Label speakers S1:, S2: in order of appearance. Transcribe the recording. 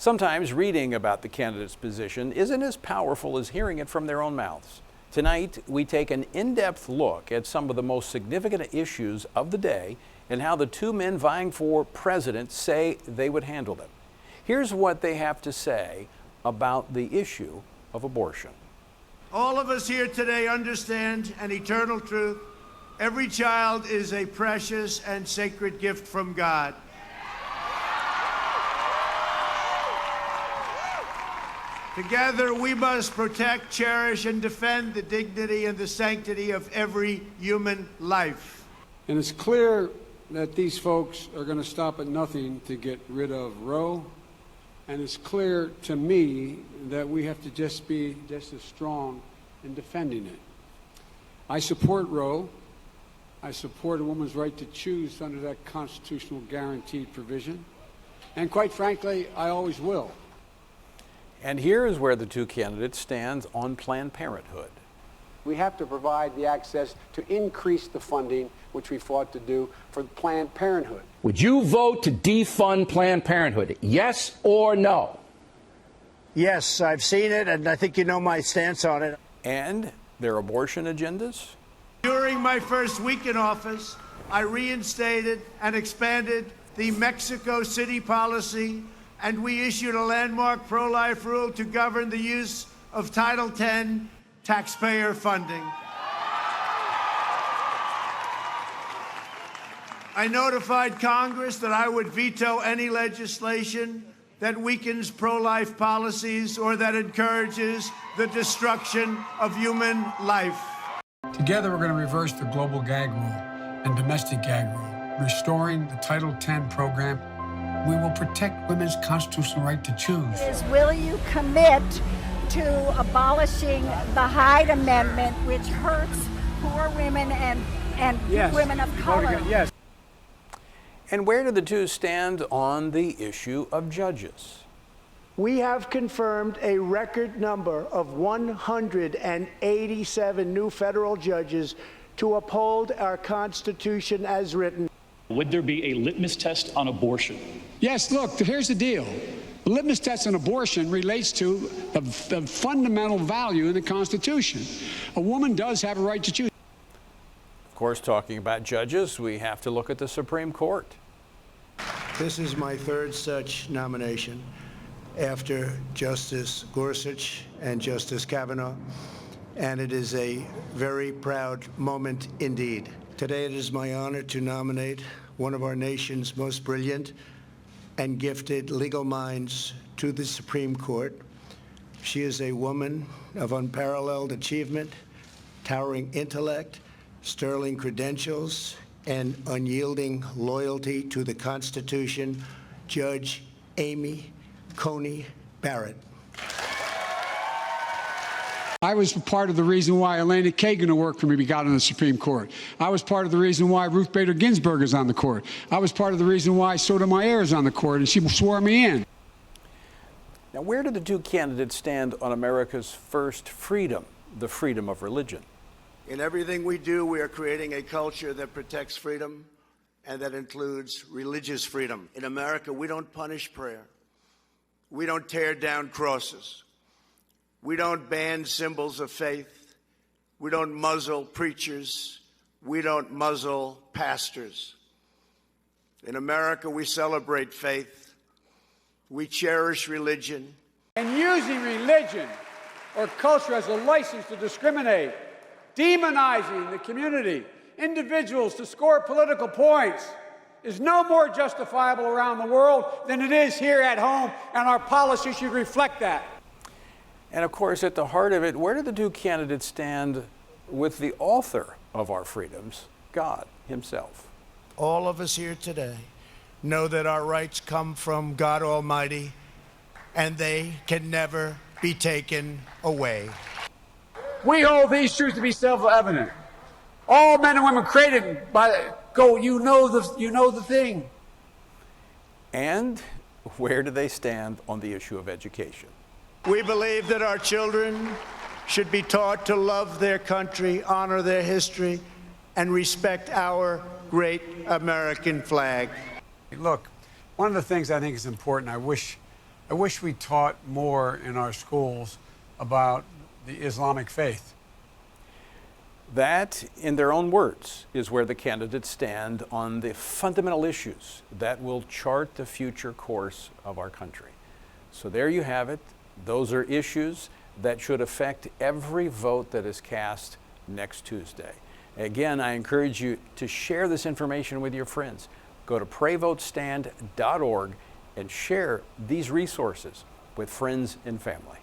S1: Sometimes reading about the candidate's position isn't as powerful as hearing it from their own mouths. Tonight, we take an in-depth look at some of the most significant issues of the day and how the two men vying for president say they would handle them. Here's what they have to say about the issue of abortion.
S2: All of us here today understand an eternal truth. Every child is a precious and sacred gift from God. Together, we must protect, cherish, and defend the dignity and the sanctity of every human life.
S3: And it's clear that these folks are going to stop at nothing to get rid of Roe. And it's clear to me that we have to just be just as strong in defending it. I support Roe. I support a woman's right to choose under that constitutional guaranteed provision. And quite frankly, I always will.
S1: And here is where the two candidates stand on Planned Parenthood.
S3: We have to provide the access to increase the funding, which we fought to do, for Planned Parenthood.
S4: Would you vote to defund Planned Parenthood? Yes or no?
S2: Yes, I've seen it, and I think you know my stance on it.
S1: And their abortion agendas?
S2: During my first week in office, I reinstated and expanded the Mexico City policy, and we issued a landmark pro-life rule to govern the use of Title X taxpayer funding. I notified Congress that I would veto any legislation that weakens pro-life policies or that encourages the destruction of human life.
S3: Together, we're going to reverse the global gag rule and domestic gag rule, restoring the Title X program. We will protect women's constitutional right to choose.
S5: Will you commit to abolishing the Hyde Amendment, which hurts poor women and
S3: yes.
S5: Women of color?
S3: Yes.
S1: And where do the two stand on the issue of judges?
S2: We have confirmed a record number of 187 new federal judges to uphold our Constitution as written.
S6: Would there be a litmus test on abortion?
S3: Yes, look, here's the deal. The litmus test on abortion relates to the fundamental value in the Constitution. A woman does have a right to choose.
S1: Of course, talking about judges, we have to look at the Supreme Court.
S2: This is my third such nomination after Justice Gorsuch and Justice Kavanaugh, and it is a very proud moment indeed. Today it is my honor to nominate one of our nation's most brilliant and gifted legal minds to the Supreme Court. She is a woman of unparalleled achievement, towering intellect, sterling credentials, and unyielding loyalty to the Constitution, Judge Amy Coney Barrett.
S3: I was part of the reason why Elena Kagan, who worked for me, got on the Supreme Court. I was part of the reason why Ruth Bader Ginsburg is on the court. I was part of the reason why Sotomayor is on the court, and she swore me in.
S1: Now, where do the two candidates stand on America's first freedom, the freedom of religion?
S2: In everything we do, we are creating a culture that protects freedom and that includes religious freedom. In America, we don't punish prayer. We don't tear down crosses. We don't ban symbols of faith. We don't muzzle preachers. We don't muzzle pastors. In America, we celebrate faith. We cherish religion.
S3: And using religion or culture as a license to discriminate, demonizing the community, individuals to score political points, is no more justifiable around the world than it is here at home, and our policy should reflect that.
S1: And of course, at the heart of it, where do the two candidates stand with the author of our freedoms, God himself?
S2: All of us here today know that our rights come from God Almighty, and they can never be taken away.
S3: We hold these truths to be self-evident. All men and women created by you know the thing.
S1: And where do they stand on the issue of education?
S2: We believe that our children should be taught to love their country, honor their history, and respect our great American flag.
S3: Look, one of the things I think is important, I wish I wish we taught more in our schools about the Islamic faith.
S1: That, in their own words, is where the candidates stand on the fundamental issues that will chart the future course of our country. So there you have it. Those are issues that should affect every vote that is cast next Tuesday. Again, I encourage you to share this information with your friends. Go to PrayVoteStand.org and share these resources with friends and family.